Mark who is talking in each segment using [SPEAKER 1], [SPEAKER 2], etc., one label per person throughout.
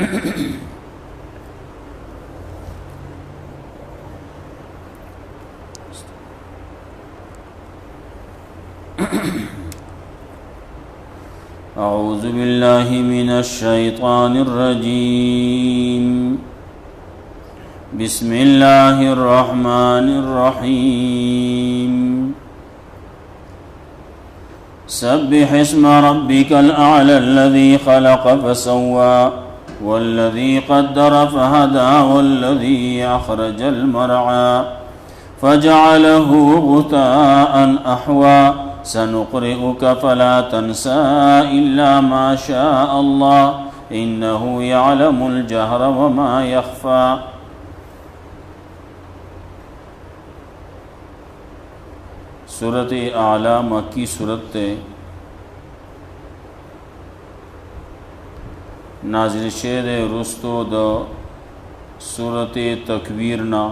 [SPEAKER 1] أعوذ بالله من الشيطان الرجيم بسم الله الرحمن الرحيم سبح اسم ربك الأعلى الذي خلق فسوى والذي قدر فهدى والذي أخرج المرعى فجعله غثاء أحوى سنقرئك فلا تنسى إلا ما شاء الله إنه يعلم الجهر وما يخفى. सूरत आला मक्की सूरत नाजिल शेद रुस्तो द सूरत तकवीर ना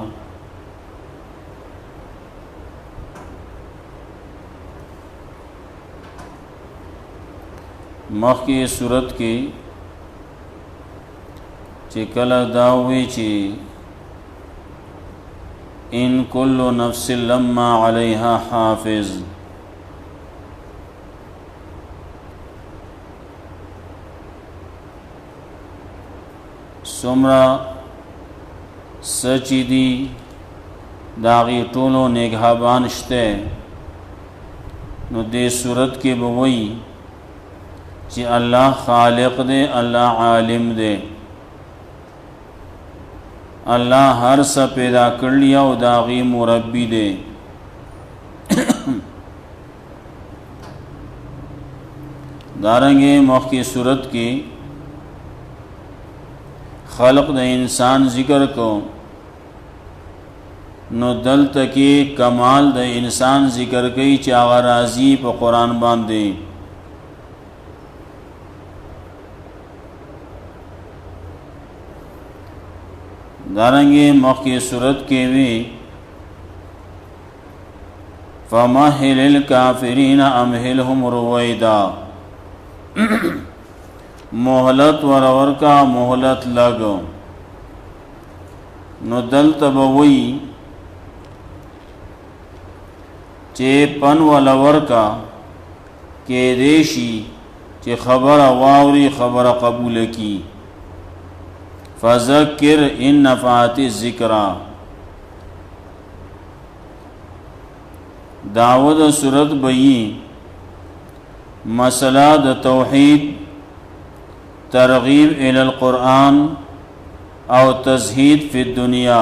[SPEAKER 1] मक्की सूरत की चिकल दावी ची इन कुल्लु नफ्सिन लम्मा अलैहा हाफिज। सुमरा सची दी दागी टोलो निगहबान शते नु दे सूरत के बवई ची अल्लाह खालिक दे, अल्लाह आलिम दे, अल्लाह हर सा पैदा कर लिया और दागी मुरब्बी दे। दारंगे मौक़ की सूरत की खल्क़ द इंसान ज़िक्र को नो दल तकी कमाल द इंसान ज़िक्र कई चागा राज़ी पर कुरान बांधे। दारंगे मौक़ी सूरत के वे फमहिलिल काफिरीन अमहिलहुम रुवैदा मोहलत वरवर का मोहलत लगो नो दल तबवई चे पन वलवर का के देशी चे खबर वावरी खबर कबूल की फ़ज़क्किर इन नफ़ाति ज़िक्रा। दावद सूरत बई मसला द तौहीद तरगीब इलल क़ुरआन और तज़हीद फ़ि दुनिया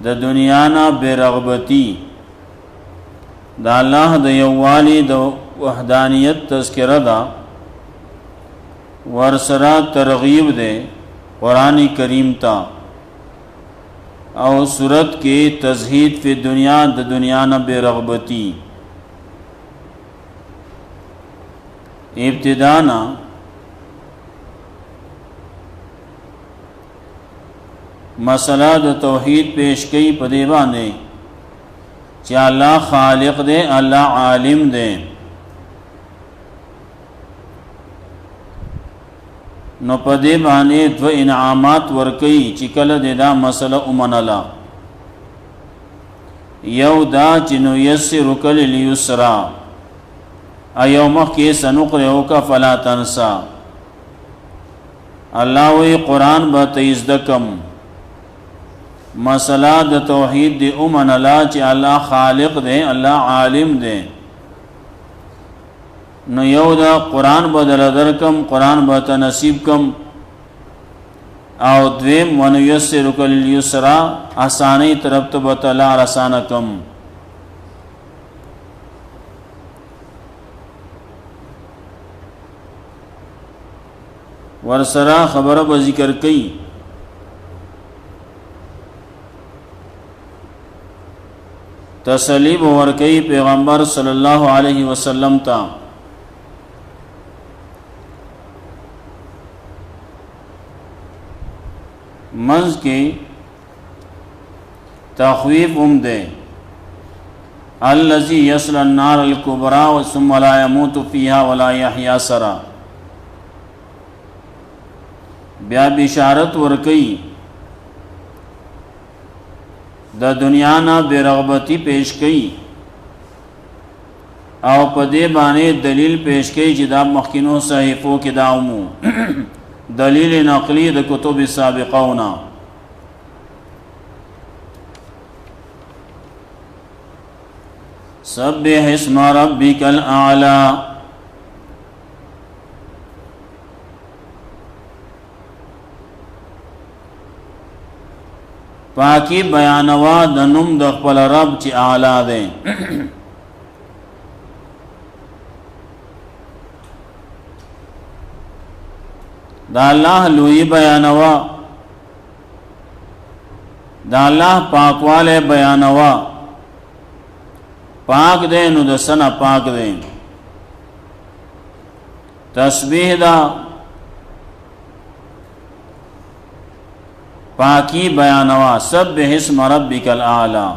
[SPEAKER 1] द दुनियाना बेरग़बती द अल्लाह द यव्वाली द वहदानियत तज़किरा दा वरसरा तरगीब दे कुरानी करीम ता और सूरत के तज़हीद फ़ि दुनिया द दुनिया न बेरग़बती। इब्तिदाना मसला द तौहीद पेश कई पदेबा ने चा अल्लाह खालिक दे, अल्लाह आलिम दे, नो पदे बाने द्व इनामात वर्कई चिकल देदा मसला उमनला यौ दा चिनु यस्सिरुकल लियुस्रा अयौम के सनुक़रिउका फला तंसा। अल्लाह वे कुरान बतइज़दकम मसला द तौहीद दे उमनला च अल्लाह खालिक दे, अल्लाह आलिम दे, न यौदा कुरान बदल दरकम कुरान बत नसीब कम और द्वेम वनुयस्सिरुकल लियुस्रा आसानी तरफ तो बतला आसान कम। वरसरा खबर ब ज़िक्र कई तसलीब वर्कई पैगम्बर सल्लल्लाहु अलैहि वसल्लम ता मंज़ के तख़वीफ़ उम्दे अल्लज़ी यसलन नार अल कुबरा व सुम्मा ला यमूतु फ़ीहा व ला यहया सरा। بیا بشارت ورکی د دنیا نه برغبتی پیش کړي او په دې باندې دلیل پیش کړي چې دا مخکینو صحیفو کې دا عمو دلیل نقلی د کتب سابقونا سبح اسم ربک الاعلی پاکی بیانوا د نوم د خپل رب چې اعلی دی دا الله لوی بیانوا دا الله پاکواله بیانوا پاک دے نو د سنا پاک دے تسبیح دا پاکی بیانوا سبح اسم ربک الاعلی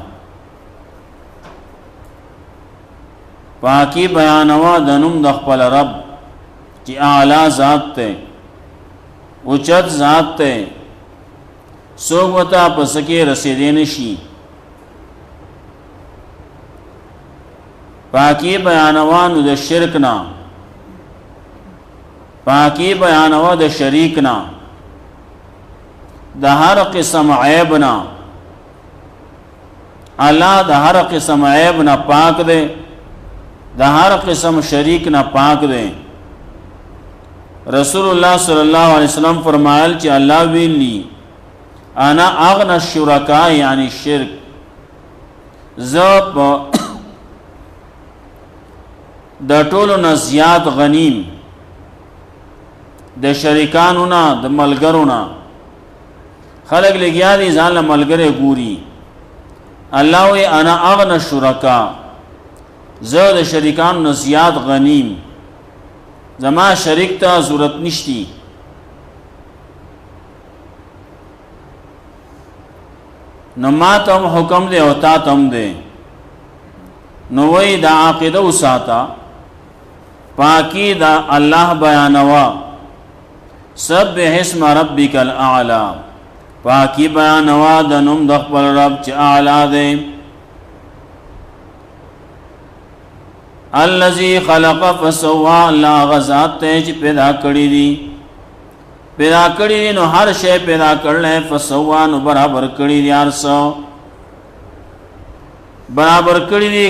[SPEAKER 1] پاکی بیانوا د نوم د خپل رب چې اعلی ذات ته اوچت ذات ته څوک وتا پس کې رسیدې نشي پاکی بیانوانو د شرک نا پاکی بیانوا د شریک نا د هر قسم عیب نا الله د هر قسم عیب نا پاک دے د هر قسم شریک نا پاک دے رسول الله صلی الله علیه وسلم فرمایل چې الله ویلی انا اغنى الشرکاء یعنی شرک زب د ټولو نه زیات غنیم د شریکانو نه د ملګرو نه خلق لګیا دي ځان له ملګری ګوري الله وی انا اغنى الشرکاء زه د شریکانو نه زیات غنیم زما شریک ته ضرورت نشتی نو ما ته حکم دی او تا ته دی نو وی دا عقیده وساته پاکی دا الله بیانوا سبح اسم ربک الاعلی پاکی بیانوا د نوم د خپل رب چې اعلی دی الذی خلق فسوا الله غزاد ته چې پیدا کړی دی نو هر شی پیدا کړل فسوا نو برابر کړی دی هر څه برابر کړی دی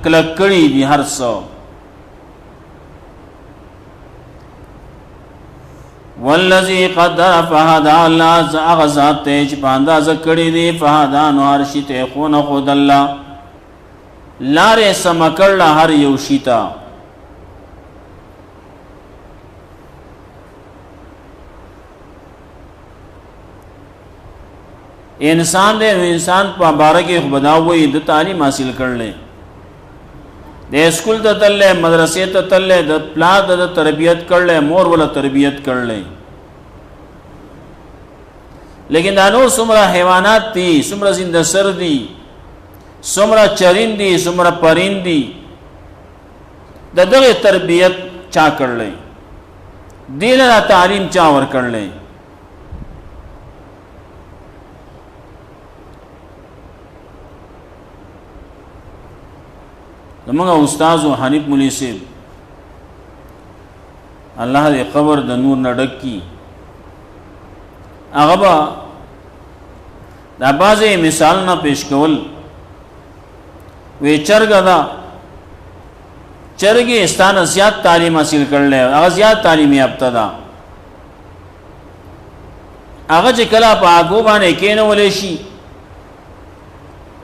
[SPEAKER 1] کلک کړی دی هر څه والذی قدر فهدى الله غزاد ته چې پاندازه کړی دی فهدا نو هر شی ته خو خود الله لارې سمکړه هر یو شیتا انسان دې انسان په باره کې خداوی د تعلیم حاصل کړل د اسکول ته تللې مدرسې ته تللې د پلار د تربیت کړل مور ولا تربیت کړل لیکن دا نور څومره حیوانات دي څومره زنده سر دي څومره چرندي څومره پرندي د دغه تربیت چا کړلې دینه تعلیم چا ور کړلې زمونږ استاد حنیف مولوی صاحب الله دې قبر د نور نه ډک کی هغه با دا بازه مثال نه پیش کول وی چرګه دا چرګي استانه زیات تعلیم حاصل کړل هغه زیات تعلیم یافته ده هغه چې کله په هغه باندې کېنولې شي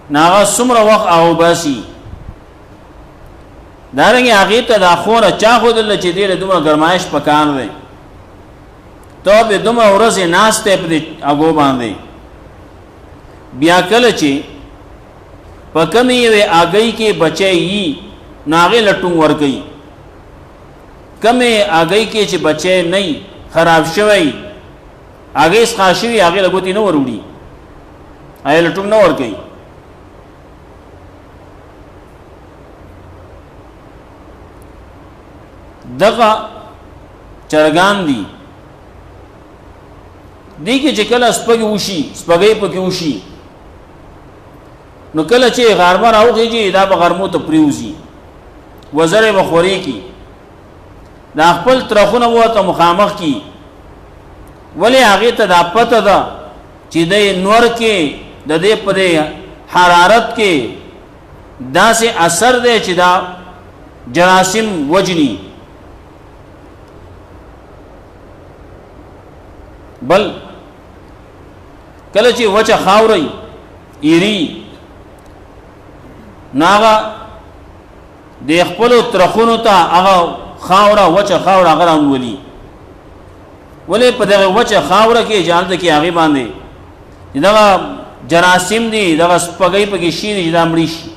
[SPEAKER 1] ناغه څومره وخت او باسي دارنګه هغه ته دا خوره چا خودل چې دې دومره ګرمایش پکان دی ته به دومره ورځې ناشته په هغه باندې بیا کله چې پکمې وي اگئی کې بچي ناغه لټون ور کوي کمه اگئی کې چې بچي نه خراب شوی اگې ښاشوي هغه لګوتی نه وروړي آی لټون نه ور کوي دغه چرګان دي دی کې چې کله سپګي وشي سپګي پکې وشي نو کله چې غرمه راوږي دا به غرمو ته پریوزي وزره بخوري کی دا خپل ترخونه وته مخامخ کی ولی هغه ته دا پته ده چې د نور کې د دې په حرارت کې دا سه اثر دی چې دا جراثیم وجنی بل کله چې وچه خاوري ایری ناغه د خپل ترخونو ته هغه خاوره وچه خاوره غرام ولي ولې په دغه وچه خاوره کې جانت کې هغه باندې دا جراثیم دي دا سپګي پکې شي دي دا مړی شي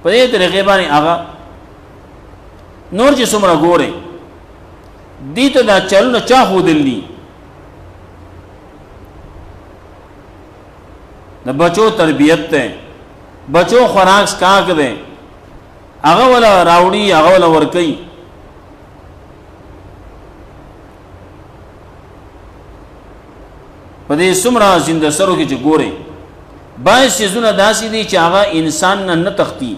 [SPEAKER 1] په دې طریقې باندې هغه نور چې څومره ګوره دي ته دا چلونه چا خو دلی د بچو تربیت ته بچو خوراک سکاک ده هغه ولا راوړي هغه ولا ورکي په دې سمرا زنده سرو کې چې ګوره باید سيزونه داسې دي چې هغه انسان نه تختی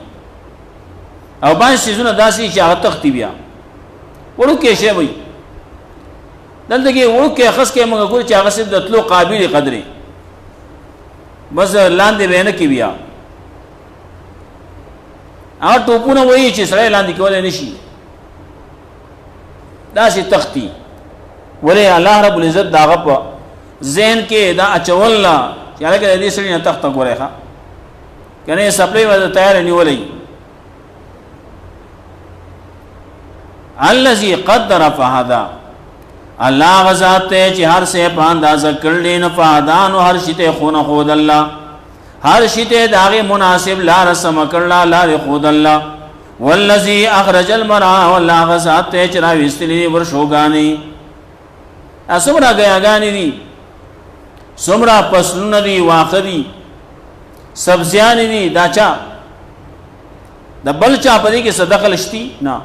[SPEAKER 1] او باید سيزونه داسې چې هغه تختی بیا ورو کې شی وي دلته کې ورو کې خاص کې موږ ګور چې هغه سید د تلو قابل قدرې بس لاندې بینه کې بیا هغه ټوپونه وایي چې سره لاندې کولای نشي داسې تختی ولې الله رب العزت داغه په ذهن کې دا اچولنا چې هغه دې سړي نه تخت غوړې ښا کنه سپلې وځه تیار نیولې الذي قدر فهذا الله غزاد ته چې هر څه په اندازه کړل نه فادان او هر شي ته خونه خود الله هر شي ته داغه مناسب لار سم کړل لار خود الله والذي اخرج المرعى والله غزاد ته چې را وستلې ورشوګانی اسمرا غیاګانی دي سمرا پسلون دي واخدي سبزیان دي داچا د بل چا پدې کې صدقه لشتي نه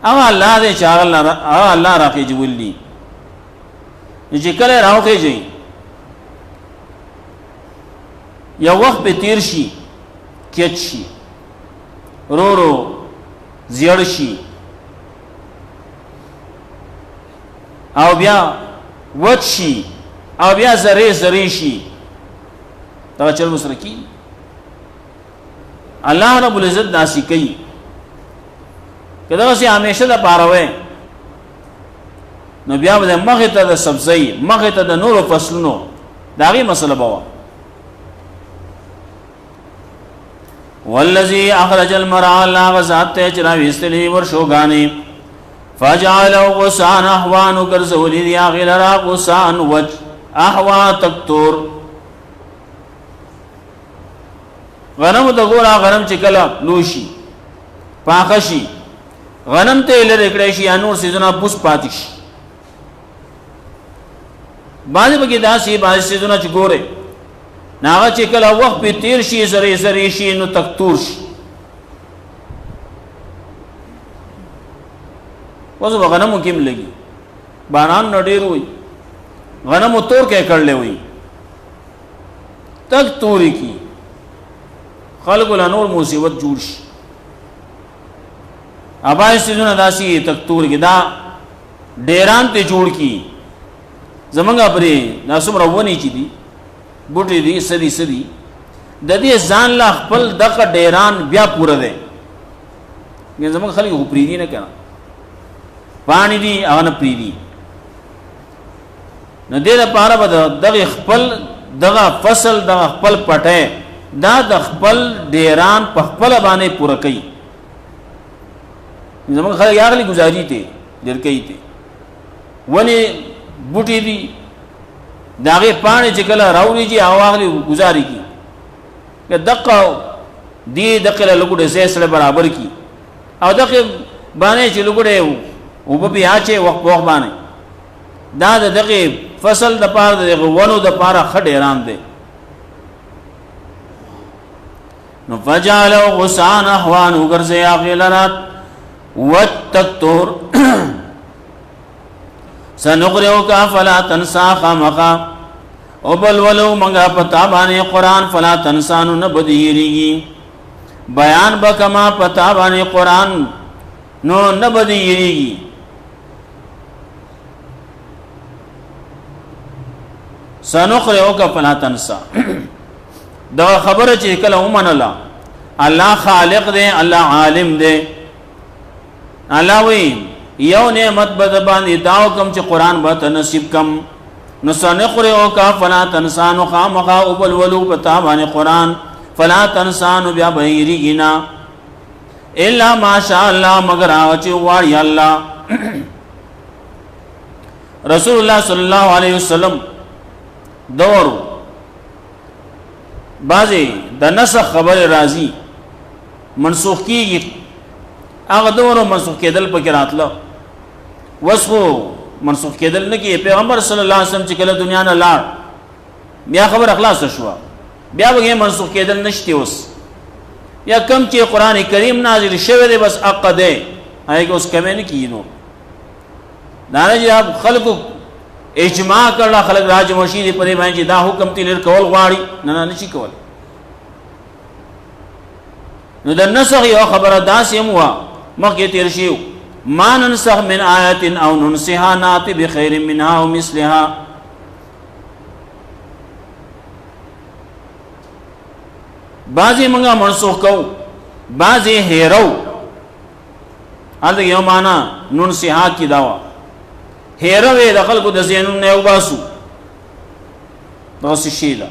[SPEAKER 1] الله دې چاغل الله راکې جوړلی چې کله راوکې جي یو وخت په تیر شي کېچ شي رو زیړ شي او بیا وچ شي او بیا زری شي دا چل مسرکی الله رب العزت داسي کوي کله چې همیشه د پاروي نو بیا به مخه ته د سبزی مخه ته د نورو فصلونو داغي مسله بوا والذي اخرج المرعى لا غزات چرا وستلی ورشوګانی فجعلوا غصان احوان غرزول يا غير غصان وج احوا تکتور غنم د ګورا غنم چې کله لوشي پاخشي غنم ته لری کړی شي انور سيزونه بوس پاتش باندې بګی داسي باندې سيزونه چې ګوره ناغه چې کله وخت په تیر شي زری شي نو تکتور شي وځو غنم کېم لګي باران نډیر وي غنم تور کې کړلې وي تکتوري کی خلق الانور مصیبت جوړ شي ابای سيزونه داسي تکتور کې دا ډیران ته جوړ کی زمونږه پرې ناسم روونی چي دي بوټي دي سدي د دې ځان لا خپل دغه ډیران بیا پوره ده ګن زمونږ خلک خو پری دي نه کړه پانی دي او نه پری دي نو دې لپاره به دغه خپل دغه فصل دغه خپل پټه دا د خپل ډیران په خپل باندې پوره کوي زمون خلک یاغلی گزاري ته ډیر کوي ته ونی بوټي دي داغه پانی چې کله راوړي چې اواغلی گزاري کی که دقه دی دقه لګوډه سره برابر کی او دغه باندې چې لګوډه او په بیا چې وخت باندې دا دغه فصل د پاره دغه ونو د پاره خډیران دي نو فجعلوا غصان احوان وغرزي اغلرات وتکتور سنقرئک فلا تنسى خامخا او بل ولو منگا پتا بانے قرآن فلا تنسى نو نبدیریگی بیان بکما پتا بانے قرآن نو نبدیریگی سنقرئک فلا تنسى دا خبر چې کله ومن الله خالق دے الله عالم دے الله وی یو نعمت بد باندې داو کم چې قرآن به ته نصیب کم نو سنقرئک فلا تنسى نو خامخا او بل ولو پتا باندې قرآن فلا تنسى نو بیا بهیریږي الا ماشاء الله مگر هغه چې غواړي الله رسول الله صلی الله علیه وسلم دور بعضی د نسخ خبر راضی منسوخ کیږي هغه دور منسوخ کېدل پکې راتله وسخو منسوخ کېدل نه کې پیغمبر صلی الله علیه وسلم چې کله دنیا نه لاړ بیا خبر اخلاص شو بیا به منسوخ کېدل نشته اوس یا کم چې قران کریم نازل شوی دی بس عقده هغه اوس کمه نه کینو دا نه چې خلکو اجماع کړه خلک راج مشیری پرې باندې دا حکم تلر کول غواړي نه نشي کول نو د نسخ یو خبره داسې مو مخکې تیر شیو ما ننسخ من آیت او ننسها نات بخیر منها او مثلها بعضی منگا منسوخ کو بعضی هیرو حال یو مانا ننسها کی داوا هیروی د خلکو د ذهنونو نه وباسو داسې شی ده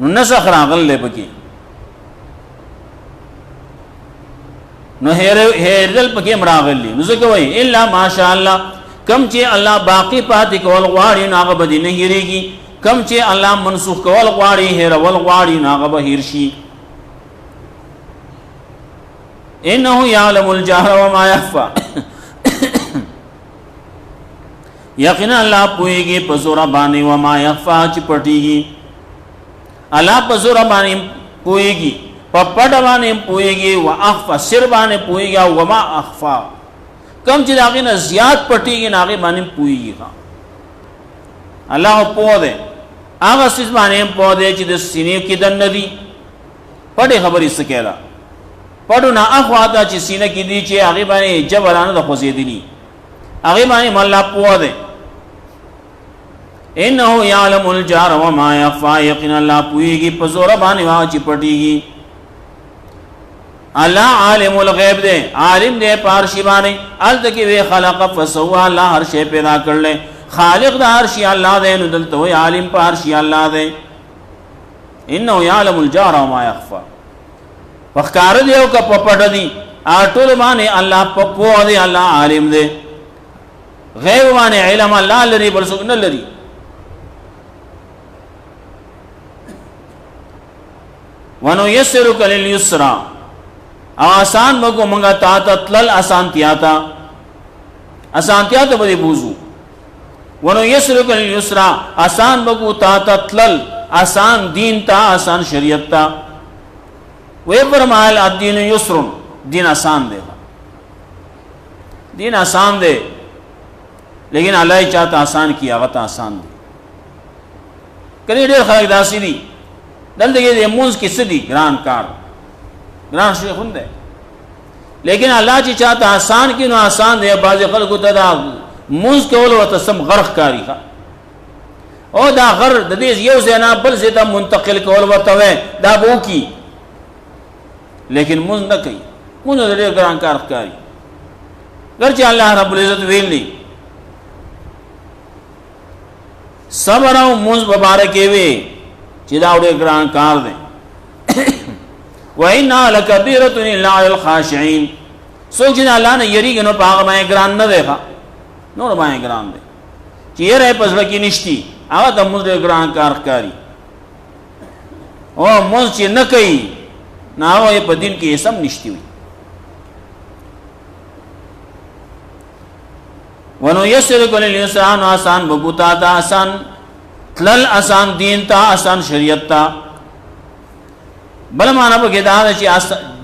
[SPEAKER 1] نو نسخ راغلی پکې نو هیرل پکې مراغلی نو ځکه وایي الا ماشاء الله کم چې الله باقی پاتې کول غواړي نو هغه به دې نه هیریږي کم چې الله منسوخ کول غواړي هیرول غواړي نو هغه به هیر شي انه يعلم الجهر وما يخفى یقینا الله پويږي په زور باندې وما يخفى چې پټيږي الله په زور باندې پويږي په پټ باندې پويږي واخفى سر باندې پويږي وما اخفى کم چې داغه نه زیات پټيږي ناغه باندې پويږي الله په دې هغه څه باندې په دې چې د سینې کې دن ندي پټه خبرې سکیلا پړو نه اخواته چې سینه کې دي چې هغه باندې جبرانه د خوځېدلی هغه باندې الله پوه ده انه يعلم الجهر وما يخفى يقينا الله پويږي په زور باندې وا چې پټيږي الله عالم الغيب ده عالم ده پارشي باندې الته کې وی خلق فسوا الله هر شی پیدا کړل خالق د هر شی الله ده نو دلته وی عالم پارشي الله ده انه يعلم الجهر وما يخفى فخکار دیو کا پپټ دی اټول باندې الله پپو دی الله عالم دی غیب باندې علم الله لري بل څوک نه لري ونو یسرک لليسرا آسان مګو منګه تا تل آسانتیا تا آسانتیا ته به بوزو ونو یسرک لليسرا آسان مګو تا تل آسان دین تا آسان شریعت تا وی فرمایل الدین یسر دین آسان دے دین آسان دے لیکن اللہ چاہتا آسان کیا غتا آسان دے کلی ډیر خلک داسې دي دلته کې د مونږ کې څه دي ګران کار ګران شي خونده لیکن الله چې چاہتا آسان کی نو آسان دے بعض خلکو ته دا مونږ کول ورته سم غرق کاری او دا غر د دې یو ځای بل ځای ته منتقل کول ورته دا بو کی لیکن مونږ نه کوي مونږ دې ګران کار کوي ګرځي الله رب العزت ویلي صبر او مونږ مبارک وي چې دا ډېر ګران کار دی وإنا لكبيرة إلا على الخاشعين سوچنا الله نه یریږي نو پاغه باندې ګران نه دی نور باندې ګران دی چې یې پزړه کې نشتی هغه د مونږ ډېر ګران کار کوي او مونږ چې نه کوي ناو یہ پدین کی اسم نشتی ہوئی ونو یسرک لليسرا آسان بگوتا تا آسان تلل آسان دین تا آسان شریعت تا بل مانا پا کتا چی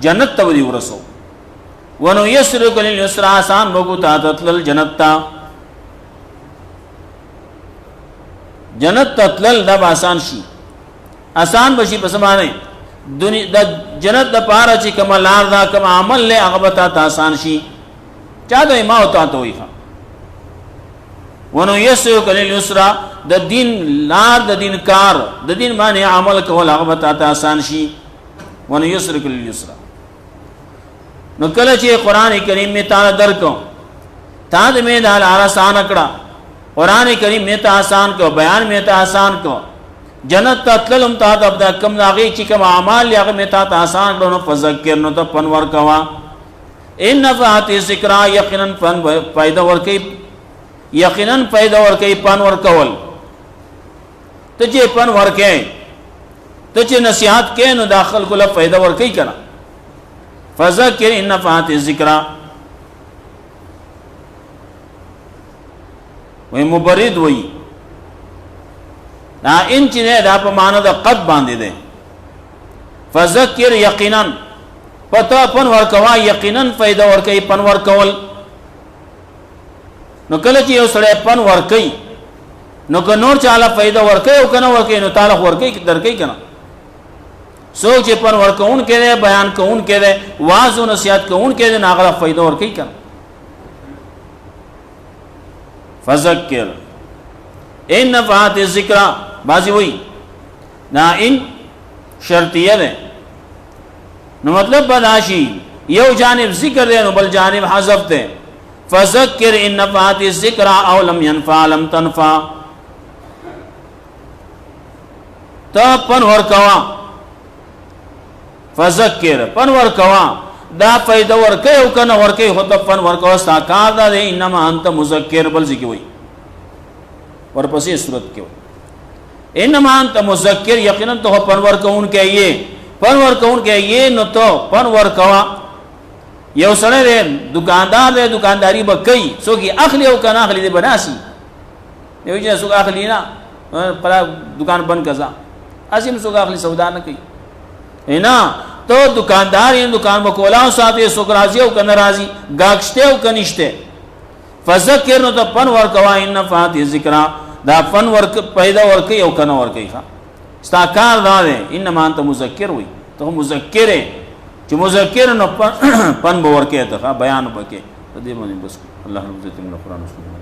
[SPEAKER 1] جنت ته ودی ورسو ونيسرك لليسرى آسان بگو تا تتلل جنت تا جنت تتلل دا آسان شي آسان بشي پس معنی دا جنت دا پارا چی کم لار دا کم عمل لے اغبتا تا آسان شي چا دا ما ہوتا تو ہوئی خوا ونيسرك لليسرى دا دین لار دا دین کار دا دین معنی عمل کول اغبتا تا آسان شي ونيسرك لليسرى نو کله چې قران کریم می تا درکو تا د می د آسان کړه قران کریم می ته آسان کو بیان می ته آسان کو جنت تطلم تا د کم لاغي چې کوم اعمال یغه می ته آسان کړه نو فذکر نو ته پنور کوا ان نفعت ذکر یقینا فن پیدا ورکی یقینا پیدا ورکی پنور کول ته چې پنور کې ته چې نصیحت کې نو داخل کوله پیدا ورکی کړه فذکر ان نفعت الذکر وی مبرد وی دا ان چې دا په معنا د قد باندې ده فذکر یقینا پتا پن ور کوا یقینا فائدہ ور کوي پن ور کول نو کله چې یو سړی پن ور کوي نو که نور چاله فائدہ ور کوي او کنه ور کوي نو تعالی ور کوي در کوي کنه سوچ پن ور کون کې ده بیان کون کې ده واعظ او نصیحت کون کې ده ناغله فائدہ ور کوي کنه فذکر ان نفعت الذکر بازی وہی نا ان شرطیہ ده نو مطلب بداشی یو جانب ذکر ده نو بل جانب حذف ده فذکر ان نفعت الذکر او لم ينفع لم تنفع تا پن ور کوا فذکر پن ور کوا دا فائدہ ور کوي او کنه ور کوي هو ته پن ور کوا ستا کار ده انما انت مذکر بل ذکی وای ورپسې صورت کې انما انت مذکر یقینا تو پن ور کون کې یہ پن ور کون کې یہ نو تو پن ور کوا یو سره دکاندار دے دکانداری به کوي سو کی اخلی او کنه اخلی دے بناسی یو چې سو اخلی نه پر دکان بند کزا ازم سو اخلی سودا نه کوي اینا تو دکاندار این دکان بکولا ساتھ سوک راضی او کن راضی گاکشتے او کنشتے فذکر نو تا پن ورکوا ان نفعت ذکرہ دا پن ورک پیدا ورکی او کن ورکی خوا استاکار دا دے انما انت مذکر ہوئی تو مذکر ہے چی مذکر نو پن بورکی تا بیان بکی تو دے مانی بس اللہ رب زیتم اللہ قرآن سنو